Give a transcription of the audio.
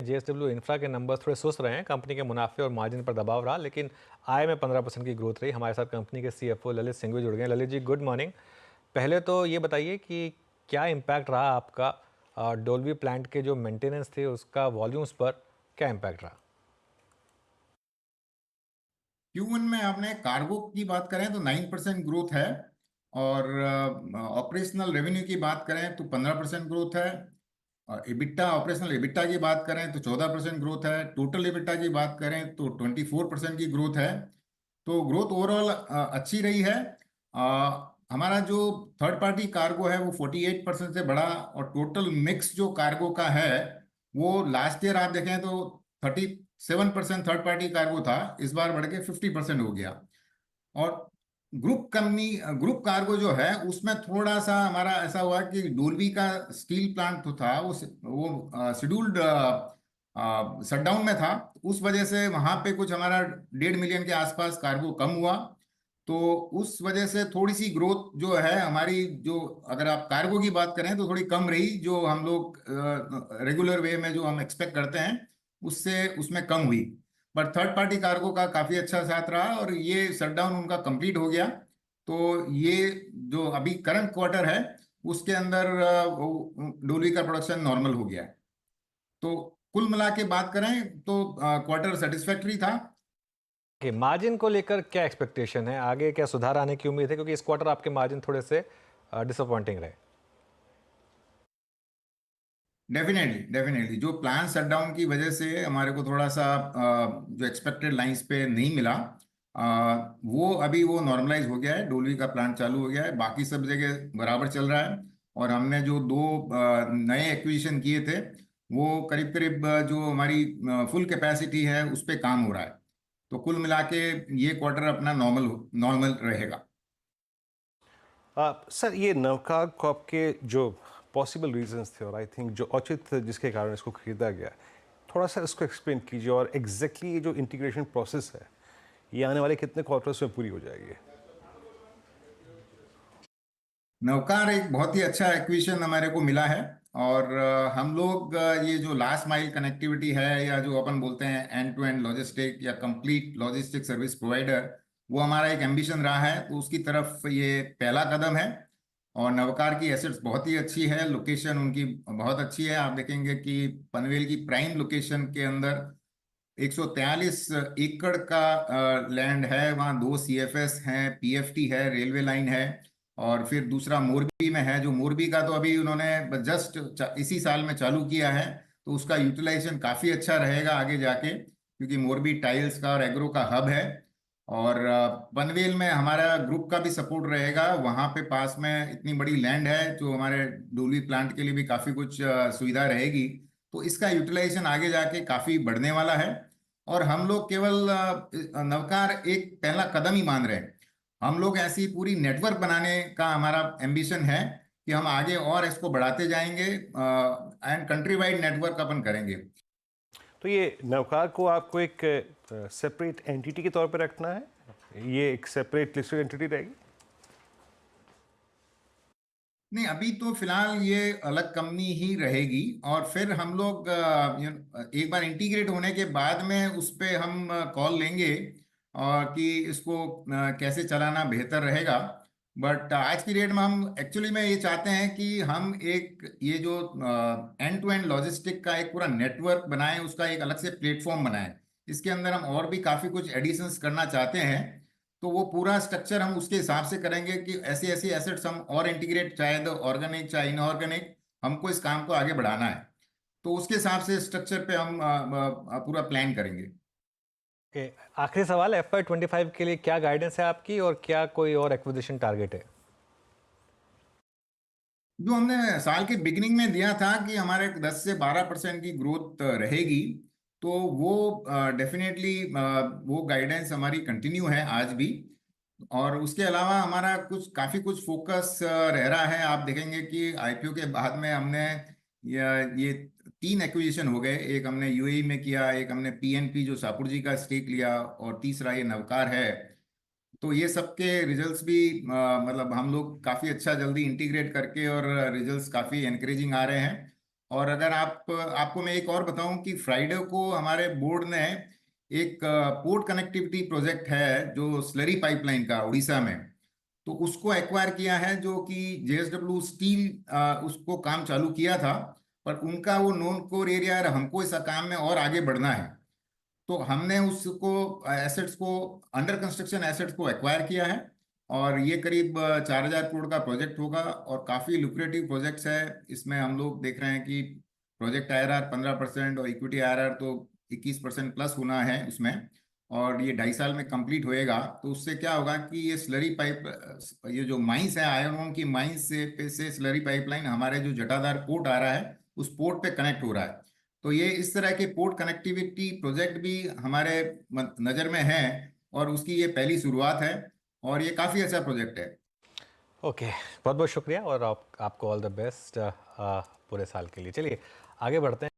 JSW infra के numbers थोड़े सुस्त रहे हैं, कंपनी के मुनाफे और मार्जिन पर दबाव रहा, लेकिन आय में 15% की ग्रोथ रही। हमारे साथ कंपनी के सीएफओ ललित सिंघवी जुड़ गए हैं। Lalit ji, good morning. पहले तो ये बताइए कि क्या इम्पैक्ट रहा आपका डोल्बी प्लांट के जो मेंटेनेंस थे उसका वॉल्यूम्स पर क्या इम्पैक्ट रहा? Q1 में आपने कार्गो की बात करें तो 9% ग्रोथ है। और ऑपरेशनल रेवेन्यू की बात करें तो 15% ग्रोथ है। और इबिट्टा, ऑपरेशनल इबिट्टा की बात करें तो 14% ग्रोथ है। टोटल इबिट्टा की बात करें तो 24% की ग्रोथ है। तो ग्रोथ ओवरऑल अच्छी रही है। हमारा जो थर्ड पार्टी कार्गो है वो 48% से बढ़ा, और टोटल मिक्स जो कार्गो का है वो लास्ट ईयर आप देखें तो 37% थर्ड पार्टी कार्गो था, इस बार बढ़ के 50% हो गया। और ग्रुप कार्गो जो है उसमें थोड़ा सा हमारा ऐसा हुआ कि डोल्बी का स्टील प्लांट तो था वो शेड्यूल्ड शटडाउन में था। उस वजह से वहां पे कुछ हमारा 1.5 मिलियन के आसपास कार्गो कम हुआ। तो उस वजह से थोड़ी सी ग्रोथ जो है हमारी, जो अगर आप कार्गो की बात करें तो थोड़ी कम रही, जो हम लोग रेगुलर वे में जो हम एक्सपेक्ट करते हैं उससे उसमें कम हुई। पर थर्ड पार्टी कार्गो का काफी अच्छा साथ रहा, और ये शटडाउन उनका कंप्लीट हो गया। तो ये जो अभी करंट क्वार्टर है उसके अंदर डोली का प्रोडक्शन नॉर्मल हो गया है। तो कुल मिला के बात करें तो क्वार्टर सेटिस्फैक्टरी था। कि मार्जिन को लेकर क्या एक्सपेक्टेशन है, आगे क्या सुधार आने की उम्मीद है, क्योंकि इस क्वार्टर आपके मार्जिन थोड़े से डिसअपॉइंटिंग रहे? डेफिनेटली डेफिनेटली जो प्लान शटडाउन की वजह से हमारे को थोड़ा सा जो एक्सपेक्टेड लाइंस पे नहीं मिला, वो अभी वो नॉर्मलाइज हो गया है। डोलवी का प्लांट चालू हो गया है, बाकी सब जगह बराबर चल रहा है। और हमने जो दो नए एक्विजिशन किए थे वो करीब करीब जो हमारी फुल कैपेसिटी है उस पे काम हो रहा है। तो कुल मिला के ये क्वार्टर अपना नॉर्मल नॉर्मल रहेगा। सर, ये नवकार कॉप के जो पॉसिबल रीजंस थे और आई थिंक जो औचित्य जिसके कारण इसको खरीदा गया, थोड़ा सा इसको एक्सप्लेन कीजिए। और एग्जैक्टली ये जो इंटीग्रेशन प्रोसेस है ये आने वाले कितने क्वार्टर्स में पूरी हो जाएगी? नवकार एक बहुत ही अच्छा एक्विजिशन हमारे को मिला है। और हम लोग ये जो लास्ट माइल कनेक्टिविटी है, या जो अपन बोलते हैं एंड टू एंड लॉजिस्टिक या कंप्लीट लॉजिस्टिक सर्विस प्रोवाइडर, वो हमारा एक एम्बिशन रहा है। तो उसकी तरफ ये पहला कदम है। और नवकार की एसेट्स बहुत ही अच्छी है, लोकेशन उनकी बहुत अच्छी है। आप देखेंगे कि पनवेल की प्राइम लोकेशन के अंदर 143 एकड़ का लैंड है। वहाँ दो सीएफएस हैं, पीएफटी है, रेलवे लाइन है। और फिर दूसरा मोरबी में है, जो मोरबी का तो अभी उन्होंने जस्ट इसी साल में चालू किया है। तो उसका यूटिलाइजेशन काफी अच्छा रहेगा आगे जाके, क्योंकि मोरबी टाइल्स का और एग्रो का हब है। और पनवेल में हमारा ग्रुप का भी सपोर्ट रहेगा। वहां पे पास में इतनी बड़ी लैंड है, जो हमारे डोली प्लांट के लिए भी काफी कुछ सुविधा रहेगी। तो इसका यूटिलाइजेशन आगे जाके काफी बढ़ने वाला है। और हम लोग केवल नवकार एक पहला कदम ही मान रहे हैं। हम लोग ऐसी पूरी नेटवर्क बनाने का हमारा एम्बिशन है कि हम आगे और इसको बढ़ाते जाएंगे, एंड कंट्री वाइड नेटवर्क अपन करेंगे। तो ये नवकार को आपको एक सेपरेट एंटिटी के तौर पर रखना है? ये एक सेपरेट लिस्टेड एंटिटी रहेगी? नहीं, अभी तो फिलहाल ये अलग कंपनी ही रहेगी। और फिर हम लोग एक बार इंटीग्रेट होने के बाद में उस पे हम कॉल लेंगे, और कि इसको कैसे चलाना बेहतर रहेगा। बट आज की डेट में हम एक्चुअली में ये चाहते हैं कि हम एक ये जो एंड टू एंड लॉजिस्टिक का एक पूरा नेटवर्क बनाएं, उसका एक अलग से प्लेटफॉर्म बनाएं। इसके अंदर हम और भी काफ़ी कुछ एडिशंस करना चाहते हैं। तो वो पूरा स्ट्रक्चर हम उसके हिसाब से करेंगे कि ऐसे ऐसे एसेट्स हम और इंटीग्रेट, चाहे तो ऑर्गेनिक चाहे इनऑर्गेनिक, हमको इस काम को आगे बढ़ाना है। तो उसके हिसाब से स्ट्रक्चर पे हम पूरा प्लान करेंगे। ओके, आखिरी सवाल, FY25 के लिए क्या गाइडेंस है आपकी और क्या कोई और एक्विजिशन टारगेट है? जो हमने साल के बिगिनिंग में दिया था कि हमारे 10 से 12% की ग्रोथ रहेगी, तो वो डेफिनेटली वो गाइडेंस हमारी कंटिन्यू है आज भी। और उसके अलावा हमारा कुछ काफी कुछ फोकस रह रहा है। आप देखेंगे कि आईपीओ के बाद में हमने ये 3 एक्विजिशन हो गए। एक हमने यूएई में किया, एक हमने पीएनपी जो सापुर का स्टेक लिया, और तीसरा ये नवकार है। तो ये सबके रिजल्ट्स भी मतलब हम लोग काफी अच्छा जल्दी इंटीग्रेट करके, और रिजल्ट्स काफी एनकरेजिंग आ रहे हैं। और अगर आपको मैं एक और बताऊं कि फ्राइडे को हमारे बोर्ड ने एक पोर्ट कनेक्टिविटी प्रोजेक्ट है जो स्लरी पाइपलाइन का उड़ीसा में, तो उसको एक्वायर किया है, जो कि जेएसडब्ल्यू स्टील उसको काम चालू किया था, पर उनका वो नॉन कोर एरिया है, हमको इस काम में और आगे बढ़ना है। तो हमने उसको एसेट्स को, अंडर कंस्ट्रक्शन एसेट्स को एक्वायर किया है, और ये करीब 4,000 करोड़ का प्रोजेक्ट होगा, और काफ़ी लुक्रेटिव प्रोजेक्ट्स है। इसमें हम लोग देख रहे हैं कि प्रोजेक्ट आईआरआर 15% और इक्विटी आईआरआर तो 21% प्लस होना है उसमें, और ये 2.5 साल में कंप्लीट होएगा। तो उससे क्या होगा कि ये स्लरी पाइप, ये जो माइंस है आयरन ओर की माइंस से स्लरी पाइपलाइन हमारे जो जटाधार पोर्ट आ रहा है उस पोर्ट पे कनेक्ट हो रहा है। तो ये इस तरह के पोर्ट कनेक्टिविटी प्रोजेक्ट भी हमारे नज़र में है, और उसकी ये पहली शुरुआत है, और ये काफ़ी अच्छा प्रोजेक्ट है। ओके, बहुत बहुत शुक्रिया और आपको ऑल द बेस्ट पूरे साल के लिए। चलिए आगे बढ़ते हैं।